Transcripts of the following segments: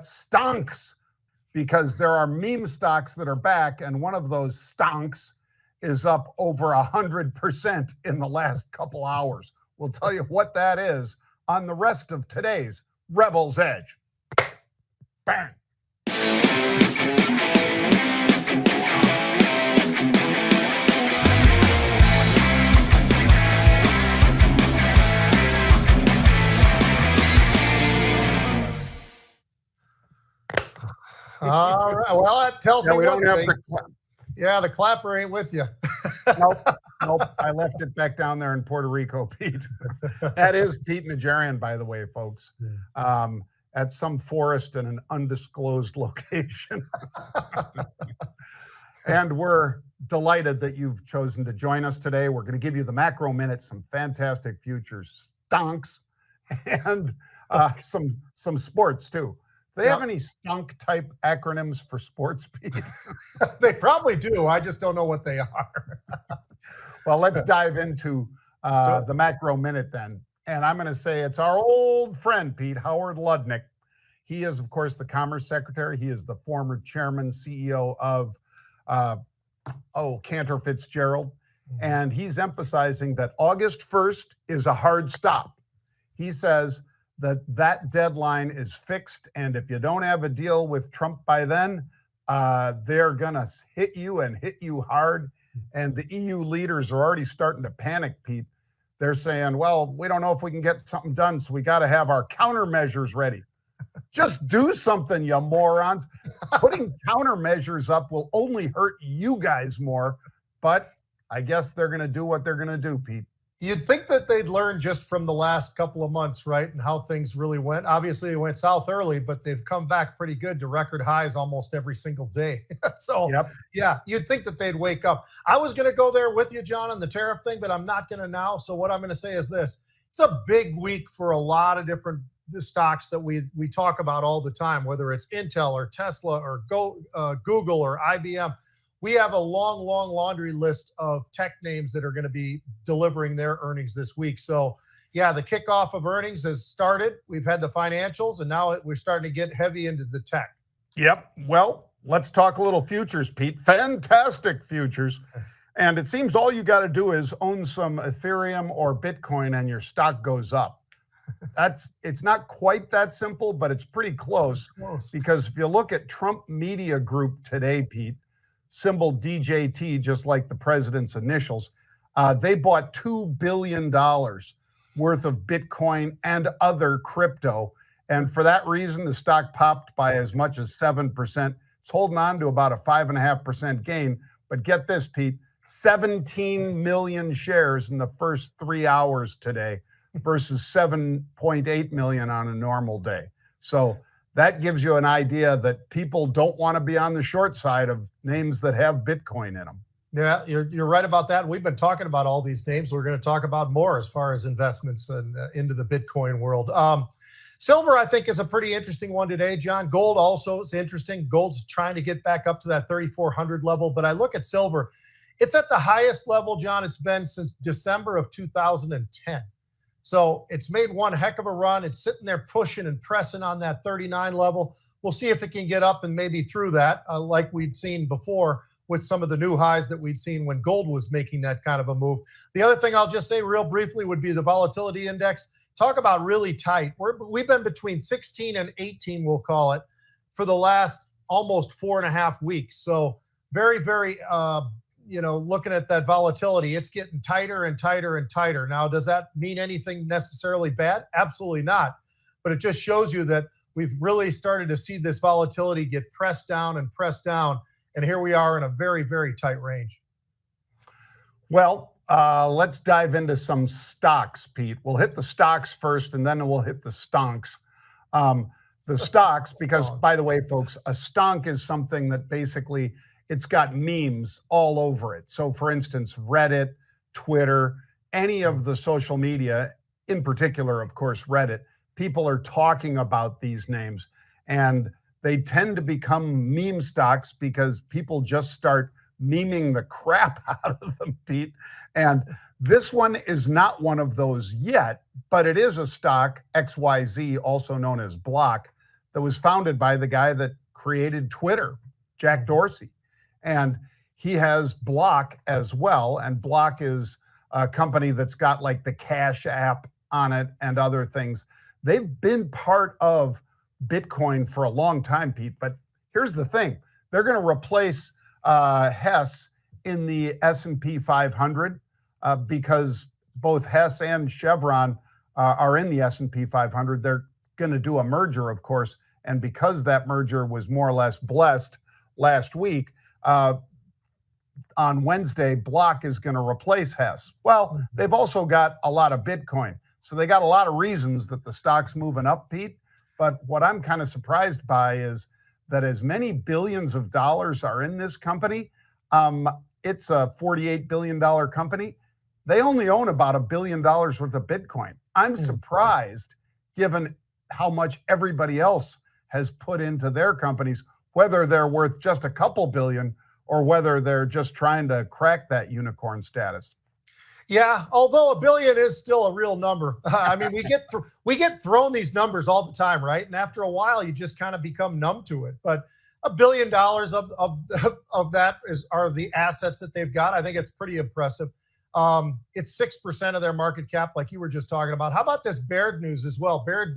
stonks because there are meme stocks that are back, and one of those stonks is up over 100% in the last couple hours. We'll tell you what that is on the rest of today's Rebel's Edge. Bang. All right. Well, that tells me one thing. Yeah, the clapper ain't with you. Nope. I left it back down there in Puerto Rico, Pete. That is Pete Najarian, by the way, folks. At some forest in an undisclosed location. And we're delighted that you've chosen to join us today. We're going to give you the macro minute, some fantastic futures stonks, and some sports too. Do they have any stunk type acronyms for sports, Pete? They probably do. I just don't know what they are. Well, let's dive into the macro minute then. And I'm going to say it's our old friend, Pete, Howard Lutnick. He is, of course, the Commerce Secretary. He is the former chairman, CEO of Cantor Fitzgerald. And he's emphasizing that August 1st is a hard stop. He says that deadline is fixed. And if you don't have a deal with Trump by then, they're going to hit you and hit you hard. And the EU leaders are already starting to panic, Pete. They're saying, well, we don't know if we can get something done, so we got to have our countermeasures ready. Just do something, you morons. Putting countermeasures up will only hurt you guys more, but I guess they're going to do what they're going to do, Pete. You'd think that they'd learn just from the last couple of months, right, and how things really went. Obviously, it went south early, but they've come back pretty good to record highs almost every single day. So, yeah, you'd think that they'd wake up. I was going to go there with you, John, on the tariff thing, but I'm not going to now. So what I'm going to say is this. It's a big week for a lot of different stocks that we talk about all the time, whether it's Intel or Tesla or Google or IBM. We have a long laundry list of tech names that are going to be delivering their earnings this week. So, yeah, the kickoff of earnings has started. We've had the financials, and now we're starting to get heavy into the tech. Yep. Well, let's talk a little futures, Pete. Fantastic futures. And it seems all you got to do is own some Ethereum or Bitcoin, and your stock goes up. It's not quite that simple, but it's pretty close. Because if you look at Trump Media Group today, Pete, symbol DJT, just like the president's initials, they bought $2 billion worth of Bitcoin and other crypto. And for that reason, the stock popped by as much as 7%. It's holding on to about a 5.5% gain. But get this, Pete, 17 million shares in the first 3 hours today versus 7.8 million on a normal day. So that gives you an idea that people don't want to be on the short side of names that have Bitcoin in them. Yeah, you're right about that. We've been talking about all these names. We're going to talk about more as far as investments and into the Bitcoin world. Silver, I think, is a pretty interesting one today, John. Gold also is interesting. Gold's trying to get back up to that 3,400 level. But I look at silver. It's at the highest level, John, it's been since December of 2010. So it's made one heck of a run. It's sitting there pushing and pressing on that 39 level. We'll see if it can get up and maybe through that, like we'd seen before with some of the new highs that we'd seen when gold was making that kind of a move. The other thing I'll just say real briefly would be the volatility index. Talk about really tight. We've been between 16 and 18, we'll call it, for the last almost 4.5 weeks. So very, very, looking at that volatility, it's getting tighter and tighter and tighter. Now, does that mean anything necessarily bad? Absolutely not. But it just shows you that we've really started to see this volatility get pressed down and pressed down. And here we are in a very, very tight range. Well, let's dive into some stocks, Pete. We'll hit the stocks first, and then we'll hit the stonks. The stocks, because, by the way, folks, a stonk is something that basically it's got memes all over it. So, for instance, Reddit, Twitter, any of the social media, in particular, of course, Reddit, people are talking about these names. And they tend to become meme stocks because people just start memeing the crap out of them, Pete. And this one is not one of those yet, but it is a stock, XYZ, also known as Block, that was founded by the guy that created Twitter, Jack Dorsey. And he has Block as well. And Block is a company that's got like the Cash app on it and other things. They've been part of Bitcoin for a long time, Pete. But here's the thing. They're going to replace Hess in the S&P 500 because both Hess and Chevron are in the S&P 500. They're going to do a merger, of course. And because that merger was more or less blessed last week, on Wednesday, Block is going to replace Hess. Well, they've also got a lot of Bitcoin. So they got a lot of reasons that the stock's moving up, Pete. But what I'm kind of surprised by is that as many billions of dollars are in this company, it's a $48 billion company. They only own about $1 billion worth of Bitcoin. I'm surprised, given how much everybody else has put into their companies, whether they're worth just a couple billion or whether they're just trying to crack that unicorn status. Yeah, although $1 billion is still a real number. I mean, we get thrown these numbers all the time, right? And after a while, you just kind of become numb to it. But $1 billion of that are the assets that they've got. I think it's pretty impressive. It's 6% of their market cap, like you were just talking about. How about this Baird news as well? Baird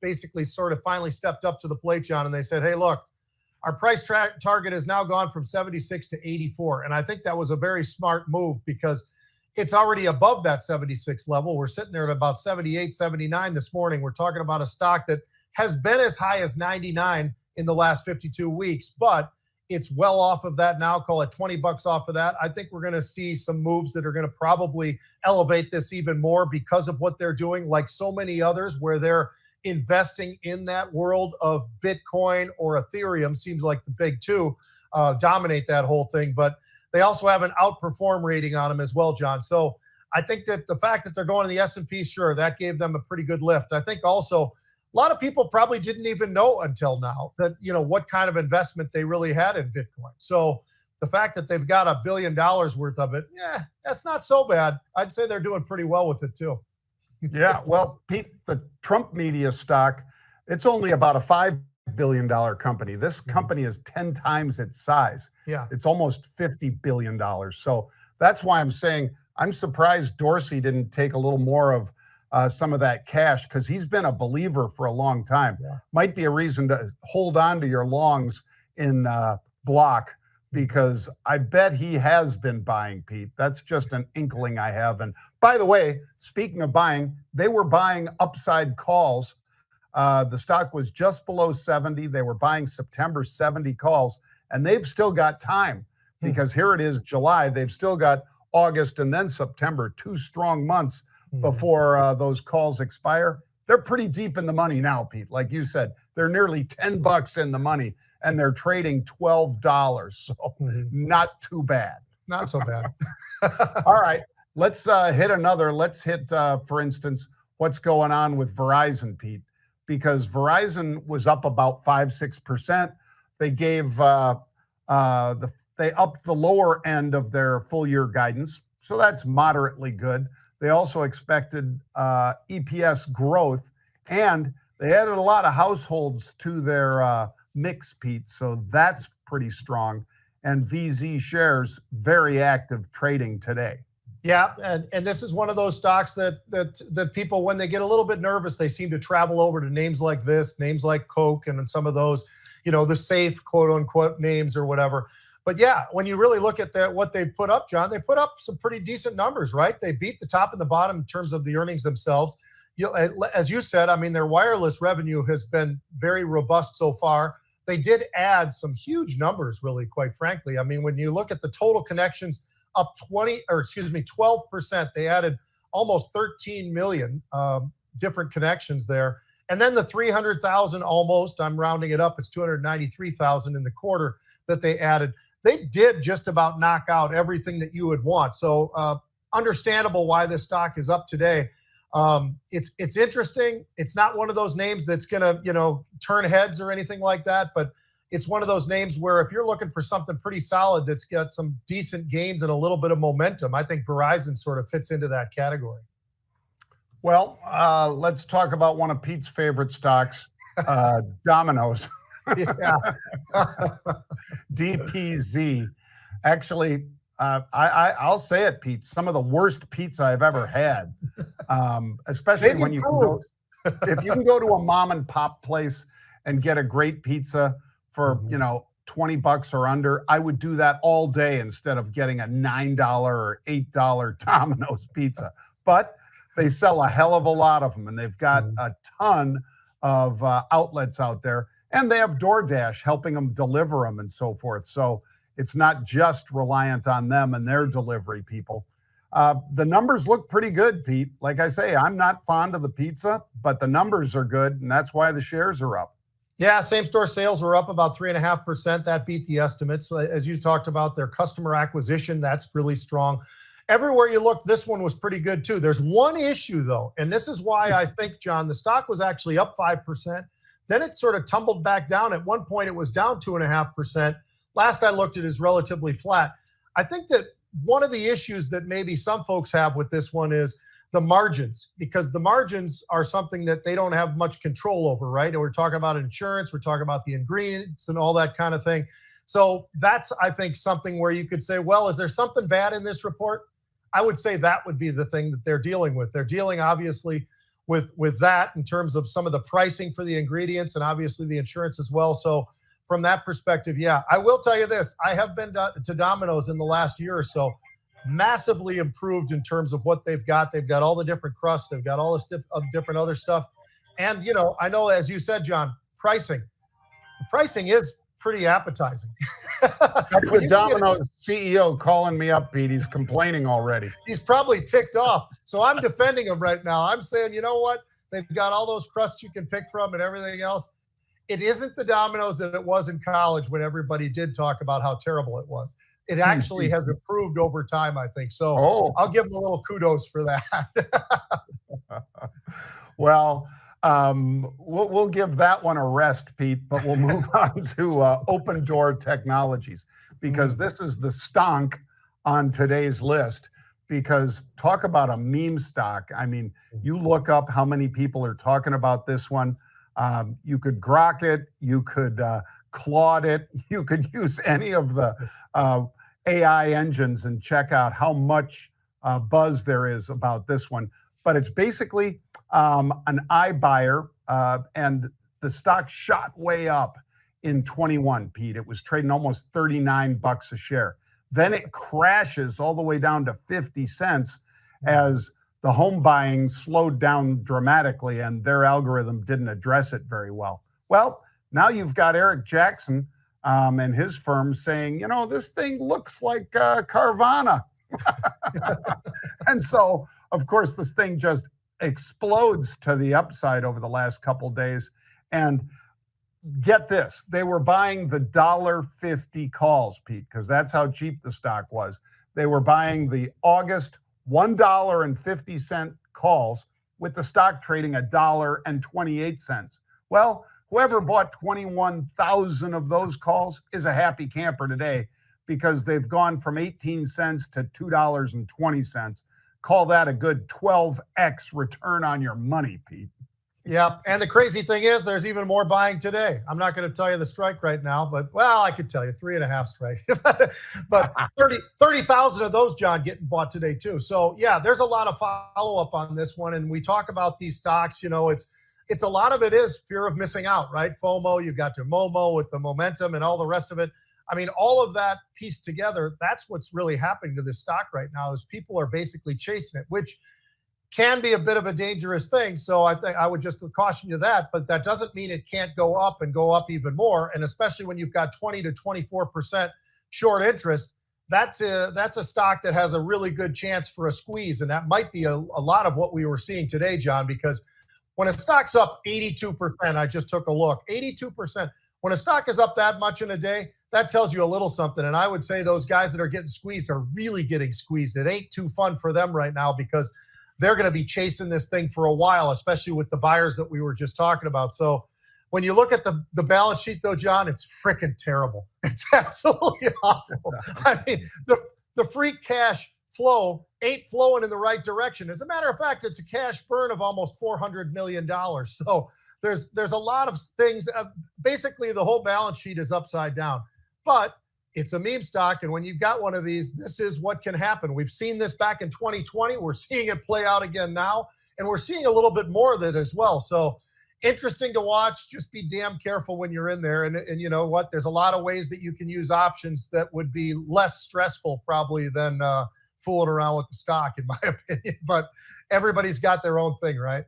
basically sort of finally stepped up to the plate, John, and they said, hey, look, our price target has now gone from 76 to 84. And I think that was a very smart move because it's already above that 76 level. We're sitting there at about 78, 79 this morning. We're talking about a stock that has been as high as 99 in the last 52 weeks, but it's well off of that now. Call it $20 off of that. I think we're going to see some moves that are going to probably elevate this even more because of what they're doing, like so many others where they're investing in that world of Bitcoin or Ethereum. Seems like the big two dominate that whole thing, but they also have an outperform rating on them as well, John. So I think that the fact that they're going to the S&P, sure, that gave them a pretty good lift. I think also a lot of people probably didn't even know until now that, what kind of investment they really had in Bitcoin. So the fact that they've got $1 billion worth of it, that's not so bad. I'd say they're doing pretty well with it too. Yeah, well, Pete, the Trump media stock, it's only about a $5 billion company. This company is 10 times its size. Yeah. It's almost $50 billion. So that's why I'm saying I'm surprised Dorsey didn't take a little more of some of that cash because he's been a believer for a long time. Yeah. Might be a reason to hold on to your longs in Block because I bet he has been buying, Pete. That's just an inkling I have. And by the way, speaking of buying, they were buying upside calls. The stock was just below 70. They were buying September 70 calls, and they've still got time because here it is, July. They've still got August and then September, 2 strong months before those calls expire. They're pretty deep in the money now, Pete. Like you said, they're nearly $10 in the money, and they're trading $12. So not too bad. Not so bad. All right, let's hit another. Let's hit, for instance, what's going on with Verizon, Pete. Because Verizon was up about 5-6%. They gave they upped the lower end of their full year guidance, so that's moderately good. They also expected EPS growth, and they added a lot of households to their mix, Pete. So that's pretty strong. And VZ shares very active trading today. Yeah, and this is one of those stocks that people, when they get a little bit nervous, they seem to travel over to names like this, names like Coke, and some of those, the safe quote unquote names or whatever. But yeah, when you really look at what they put up, John, they put up some pretty decent numbers, right? They beat the top and the bottom in terms of the earnings themselves. As you said, I mean, their wireless revenue has been very robust so far. They did add some huge numbers, really, quite frankly. I mean, when you look at the total connections, up 12%. They added almost 13 million different connections there. And then the 300,000 almost, I'm rounding it up, it's 293,000 in the quarter that they added. They did just about knock out everything that you would want. So understandable why this stock is up today. It's interesting. It's not one of those names that's going to, turn heads or anything like that, but it's one of those names where if you're looking for something pretty solid that's got some decent gains and a little bit of momentum, I think Verizon sort of fits into that category. Well, let's talk about one of Pete's favorite stocks, Domino's, Yeah. DPZ. Actually, I'll say it, Pete. Some of the worst pizza I've ever had, especially They've when you can go. improved. If you can go to a mom and pop place and get a great pizza for, Mhm. $20 or under, I would do that all day instead of getting a $9 or $8 Domino's pizza. But they sell a hell of a lot of them, and they've got Mhm. a ton of outlets out there, and they have DoorDash helping them deliver them and so forth. So it's not just reliant on them and their delivery people. The numbers look pretty good, Pete. Like I say, I'm not fond of the pizza, but the numbers are good, and that's why the shares are up. Yeah, same store sales were up about 3.5%. That beat the estimates. As you talked about, their customer acquisition, that's really strong. Everywhere you look, this one was pretty good too. There's one issue though, and this is why I think, John, the stock was actually up 5%. Then it sort of tumbled back down. At one point, it was down 2.5%. Last I looked, it is relatively flat. I think that one of the issues that maybe some folks have with this one is the margins, because the margins are something that they don't have much control over, right? And we're talking about insurance, we're talking about the ingredients and all that kind of thing. So that's, I think, something where you could say, well, is there something bad in this report? I would say that would be the thing that they're dealing with. They're dealing obviously with that in terms of some of the pricing for the ingredients and obviously the insurance as well. So from that perspective, yeah, I will tell you this. I have been to Domino's in the last year or so, massively improved in terms of what they've got. They've got all the different crusts. They've got all this different other stuff. And, I know, as you said, John, the pricing is pretty appetizing. That's When the you can get, Domino's CEO calling me up, Pete. He's complaining already. he's probably ticked off. So I'm defending him right now. I'm saying, you know what? They've got all those crusts you can pick from and everything else. It isn't the Domino's that it was in college when everybody did talk about how terrible it was. It actually has improved over time, I think. So Oh, I'll give them a little kudos for that. well, we'll give that one a rest, Pete, but we'll move on to Opendoor Technologies, because this is the stonk on today's list. Because talk about a meme stock. I mean, you look up how many people are talking about this one. You could grok it, you could Claude it, you could use any of the AI engines and check out how much buzz there is about this one. But it's basically an iBuyer, and the stock shot way up in 21, Pete. It was trading almost $39 a share. Then it crashes all the way down to 50 cents as the home buying slowed down dramatically and their algorithm didn't address it very well. Well, now you've got Eric Jackson and his firm saying, this thing looks like Carvana. And so, of course, this thing just explodes to the upside over the last couple of days. And get this, they were buying the $1.50 calls, Pete, because that's how cheap the stock was. They were buying the August $1.50 calls with the stock trading $1.28. Well, whoever bought 21,000 of those calls is a happy camper today, because they've gone from 18 cents to $2.20. Call that a good 12x return on your money, Pete. Yeah. And the crazy thing is, there's even more buying today. I'm not going to tell you the strike right now, but I could tell you 3.5 strike. But 30,000 of those, John, getting bought today too. So yeah, there's a lot of follow up on this one. And we talk about these stocks, it's a lot of it is fear of missing out, right? FOMO, you've got your MOMO with the momentum and all the rest of it. I mean, all of that pieced together, that's what's really happening to this stock right now, is people are basically chasing it, which can be a bit of a dangerous thing. So I think I would just caution you that, but that doesn't mean it can't go up and go up even more. And especially when you've got 20 to 24% short interest, that's a stock that has a really good chance for a squeeze. And that might be a lot of what we were seeing today, John, because when a stock's up 82%, I just took a look, 82%, when a stock is up that much in a day, that tells you a little something. And I would say those guys that are getting squeezed are really getting squeezed. It ain't too fun for them right now, because they're going to be chasing this thing for a while, especially with the buyers that we were just talking about. So when you look at the balance sheet, though, John, it's freaking terrible. It's absolutely awful. I mean, the free cash flow ain't flowing in the right direction. As a matter of fact, it's a cash burn of almost $400 million. So there's a lot of things. Basically, the whole balance sheet is upside down. But it's a meme stock, and when you've got one of these, this is what can happen. We've seen this back in 2020. We're seeing it play out again now, and we're seeing a little bit more of it as well. So interesting to watch. Just be damn careful when you're in there. And you know what? There's a lot of ways that you can use options that would be less stressful probably than fooling around with the stock, in my opinion. But everybody's got their own thing, right?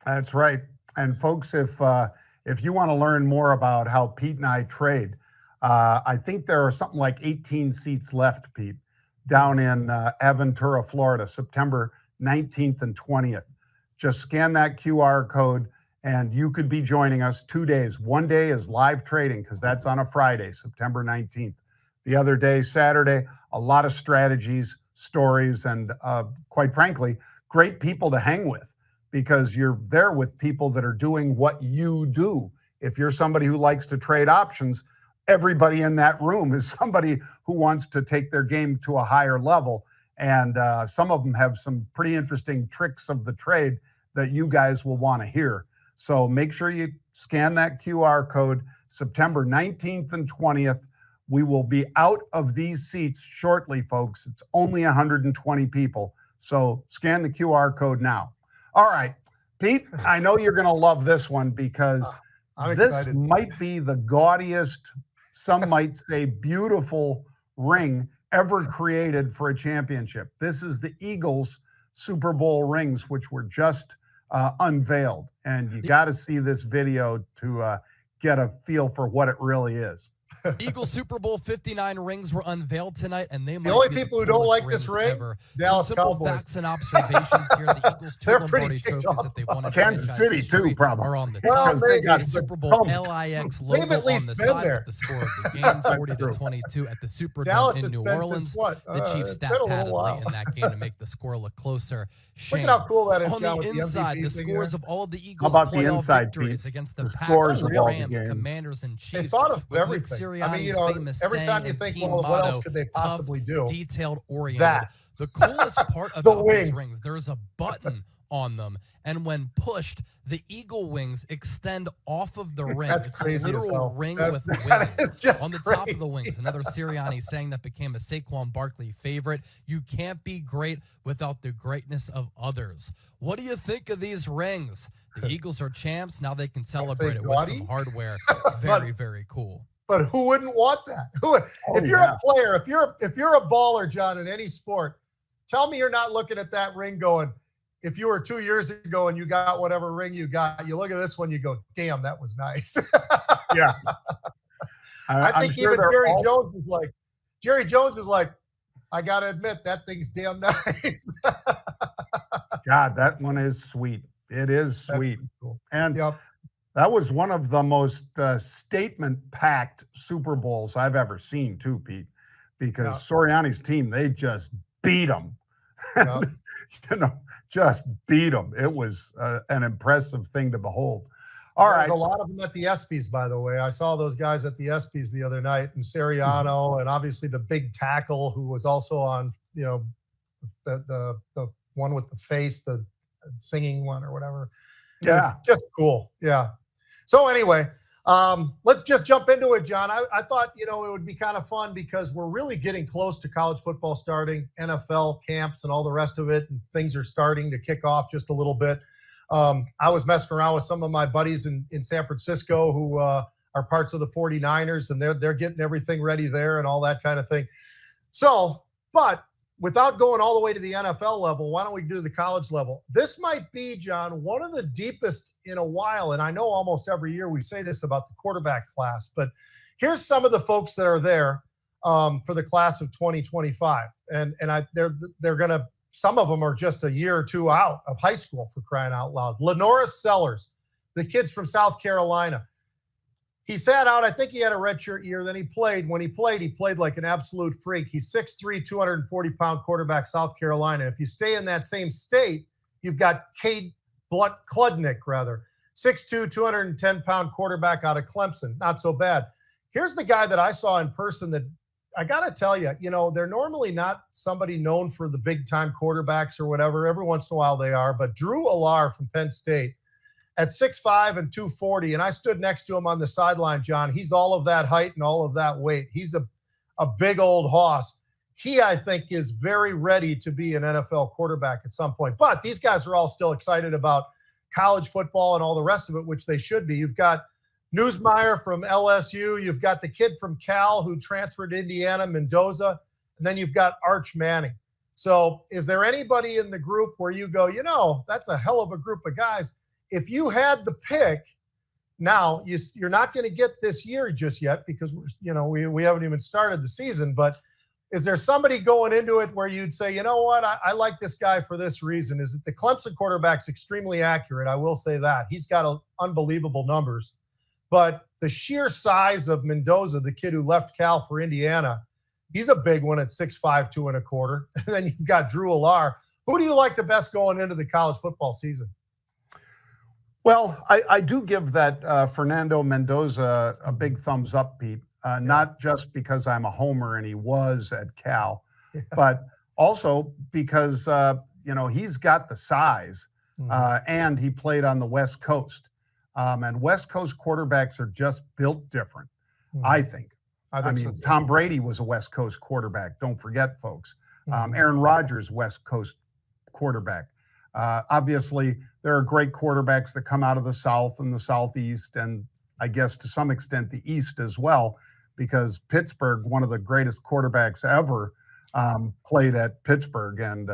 That's right. And folks, if you want to learn more about how Pete and I trade, I think there are something like 18 seats left, Pete, down in Aventura, Florida, September 19th and 20th. Just scan that QR code and you could be joining us 2 days. One day is live trading because that's on a Friday, September 19th. The other day, Saturday, a lot of strategies, stories, and quite frankly, great people to hang with because you're there with people that are doing what you do. If you're somebody who likes to trade options, everybody in that room is somebody who wants to take their game to a higher level. And some of them have some pretty interesting tricks of the trade that you guys will want to hear. So make sure you scan that QR code, September 19th and 20th. We will be out of these seats shortly, folks. It's only 120 people. So scan the QR code now. All right, Pete, I know you're going to love this one because this might be the gaudiest, some might say beautiful ring ever created for a championship. This is the Eagles Super Bowl rings, which were just unveiled. And you got to see this video to get a feel for what it really is. Eagles Super Bowl 59 rings were unveiled tonight, and they might the only be people who don't like this ring, ever. Dallas Some simple Cowboys. Facts and observations here. The Eagles two Lombardi trophies that they won in Kansas City too, probably. are on the Well, top. they The got Super Bowl pumped. LIX logo They've at least on the been side there. with the score of the game, 40-22 at the Superdome Dallas in has New been Orleans. since what? The Chiefs It's stat been a little padded while. late in that game to make the score look closer. Look at how cool that is, On John, the with inside, MVP the thing scores there. of all the Eagles about the playoff inside, victories Pete? against the The Packers, scores of all the Rams, games. Commanders, and They Chiefs. thought of with Nick everything. I mean, Sirianni's you know, famous every time saying you and think, team well, what else motto, could they tough, possibly do? detailed oriented. That. The coolest part The about these wings. rings, there's a button on them, and when pushed, the eagle wings extend off of the ring. That's it's crazy a as literal hell. ring That- with that wings is just on the top of the crazy. wings. Another Sirianni saying that became a Saquon Barkley favorite. You can't be great without the greatness of others. What do you think of these rings? The Eagles are champs. Now they can celebrate it with gaudy. some hardware. But- Very, very cool. But who wouldn't want that? If you're a player, if you're a baller, John, in any sport, tell me you're not looking at that ring going, if you were 2 years ago and you got whatever ring you got, you look at this one, you go, damn, that was nice. Yeah. I think sure even they're Jerry all- Jones is like, I got to admit, that thing's damn nice. God, that one is sweet. It is That's sweet. pretty cool. And Yep. that was one of the most statement-packed Super Bowls I've ever seen, too, Pete, because Yeah. Sirianni's team, they just beat them. Yeah. You know, just beat them. It was an impressive thing to behold. All There's right. a lot of them at the ESPYs, by the way. I saw those guys at the ESPYs the other night, and Sirianno, and obviously the big tackle who was also on, you know, the one with the face, the singing one or whatever. Yeah. Just cool. Yeah. So anyway, let's just jump into it, John. I thought, you know, it would be kind of fun because we're really getting close to college football starting, NFL camps and all the rest of it, and things are starting to kick off just a little bit. I was messing around with some of my buddies in San Francisco who are parts of the 49ers, and they're getting everything ready there and all that kind of thing. So, but without going all the way to the NFL level, why don't we do the college level? This might be, John, one of the deepest in a while. And I know almost every year we say this about the quarterback class, but here's some of the folks that are there for the class of 2025. And they're going to, some of them are just a year or two out of high school, for crying out loud. Lenoris Sellers, the kid's from South Carolina. He sat out. I think he had a redshirt year. Then he played. When he played like an absolute freak. He's 6'3", 240-pound quarterback, South Carolina. If you stay in that same state, you've got Cade Kludnick, 6'2", 210-pound quarterback out of Clemson. Not so bad. Here's the guy that I saw in person that I got to tell you, you know, they're normally not somebody known for the big-time quarterbacks or whatever. Every once in a while they are. But Drew Allar from Penn State, at 6'5" and 240, and I stood next to him on the sideline, John. He's all of that height and all of that weight. He's a big old hoss. He, I think, is very ready to be an NFL quarterback at some point. But these guys are all still excited about college football and all the rest of it, which they should be. You've got Newsmeyer from LSU. You've got the kid from Cal who transferred to Indiana, Mendoza. And then you've got Arch Manning. So is there anybody in the group where you go, that's a hell of a group of guys. If you had the pick, now you're not going to get this year just yet because we haven't even started the season. But is there somebody going into it where you'd say, you know what, I like this guy for this reason? Is it the Clemson quarterback's extremely accurate? I will say that. He's got unbelievable numbers. But the sheer size of Mendoza, the kid who left Cal for Indiana, he's a big one at 6'5", 2.25. And then you've got Drew Allar. Who do you like the best going into the college football season? Well, I do give that Fernando Mendoza a big thumbs up, Pete. Not just because I'm a homer and he was at Cal, but also because, he's got the size and he played on the West Coast. And West Coast quarterbacks are just built different, I think. I mean, so. Tom Brady was a West Coast quarterback. Don't forget, folks. Aaron Rodgers, West Coast quarterback. Obviously, there are great quarterbacks that come out of the South and the Southeast, and I guess to some extent the East as well, because Pittsburgh, one of the greatest quarterbacks ever, played at Pittsburgh and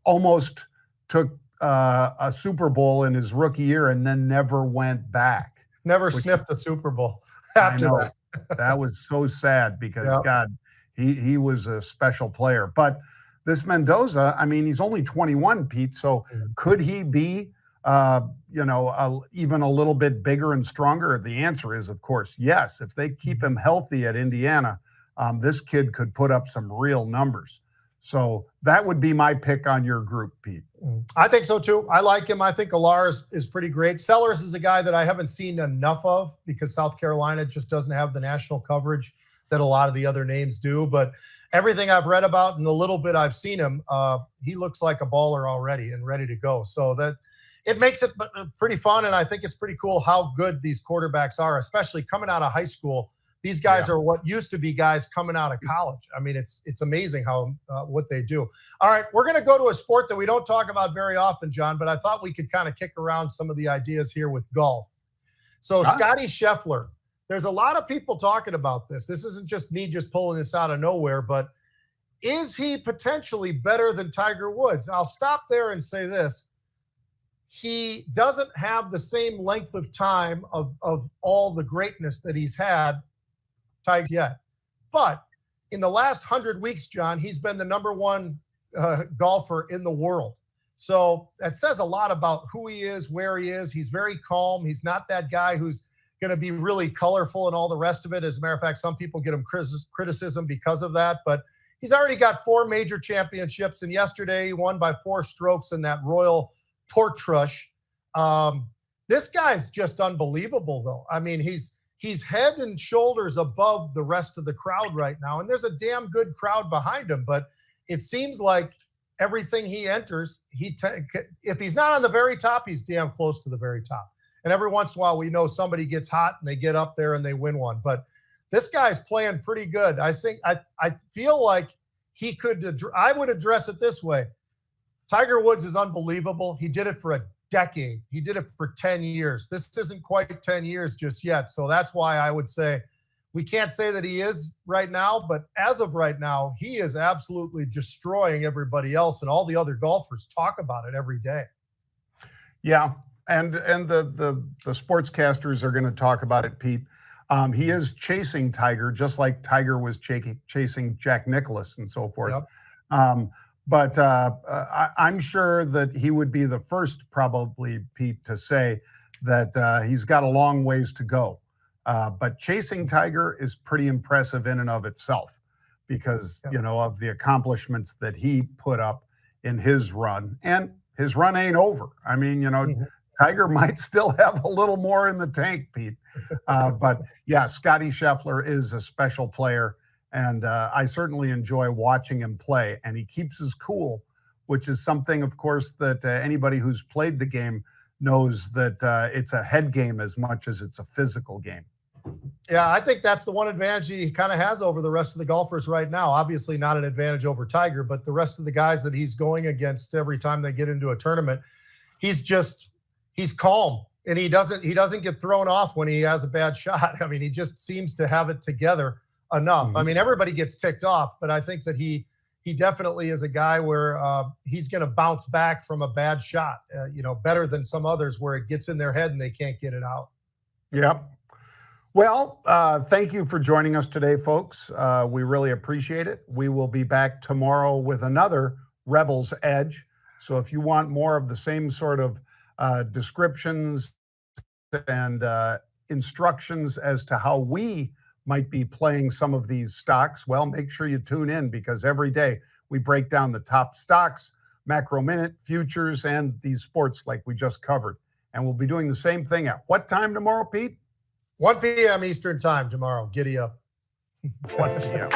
almost took a Super Bowl in his rookie year and then never went back. Never sniffed a Super Bowl after that. That was so sad because, God, he was a special player. But this Mendoza, I mean, he's only 21, Pete, so could he be, even a little bit bigger and stronger? The answer is, of course, yes. If they keep him healthy at Indiana, this kid could put up some real numbers. So that would be my pick on your group, Pete. I think so, too. I like him. I think Allar is pretty great. Sellers is a guy that I haven't seen enough of because South Carolina just doesn't have the national coverage that a lot of the other names do. But everything I've read about and the little bit I've seen him, he looks like a baller already and ready to go. So that it makes it pretty fun, and I think it's pretty cool how good these quarterbacks are, especially coming out of high school. These guys are what used to be guys coming out of college. I mean, it's amazing how what they do. All right, we're going to go to a sport that we don't talk about very often, John, but I thought we could kind of kick around some of the ideas here with golf. So Scotty Scheffler, there's a lot of people talking about this. This isn't just me just pulling this out of nowhere, but is he potentially better than Tiger Woods? I'll stop there and say this. He doesn't have the same length of time of all the greatness that he's had Tiger yet. But in the last 100 weeks, John, he's been the number one golfer in the world. So that says a lot about who he is, where he is. He's very calm. He's not that guy who's going to be really colorful and all the rest of it. As a matter of fact, some people get him criticism because of that. But he's already got 4 major championships. And yesterday he won by 4 strokes in that Royal Portrush. This guy's just unbelievable, though. I mean, he's head and shoulders above the rest of the crowd right now. And there's a damn good crowd behind him. But it seems like everything he enters, if he's not on the very top, he's damn close to the very top. And every once in a while, we know somebody gets hot and they get up there and they win one. But this guy's playing pretty good. I feel like he could, I would address it this way. Tiger Woods is unbelievable. He did it for a decade. He did it for 10 years. This isn't quite 10 years just yet. So that's why I would say we can't say that he is right now, but as of right now, he is absolutely destroying everybody else, and all the other golfers talk about it every day. Yeah, and the sportscasters are going to talk about it, Pete. He is chasing Tiger, just like Tiger was chasing Jack Nicklaus and so forth. Yep. But I'm sure that he would be the first, probably, Pete, to say that he's got a long ways to go. But chasing Tiger is pretty impressive in and of itself because, of the accomplishments that he put up in his run. And his run ain't over. I mean, Tiger might still have a little more in the tank, Pete. But, yeah, Scotty Scheffler is a special player. And I certainly enjoy watching him play. And he keeps his cool, which is something, of course, that anybody who's played the game knows that it's a head game as much as it's a physical game. Yeah, I think that's the one advantage he kind of has over the rest of the golfers right now. Obviously, not an advantage over Tiger, but the rest of the guys that he's going against every time they get into a tournament, he's calm, and he doesn't get thrown off when he has a bad shot. I mean, he just seems to have it together enough. I mean, everybody gets ticked off, but I think that he definitely is a guy where he's going to bounce back from a bad shot, better than some others where it gets in their head and they can't get it out. Yep. Well, thank you for joining us today, folks. We really appreciate it. We will be back tomorrow with another Rebels Edge. So if you want more of the same sort of descriptions and instructions as to how we might be playing some of these stocks, well, make sure you tune in, because every day we break down the top stocks, macro minute, futures, and these sports like we just covered. And we'll be doing the same thing at what time tomorrow, Pete? 1 p.m. Eastern time tomorrow. Giddy up. 1 p.m.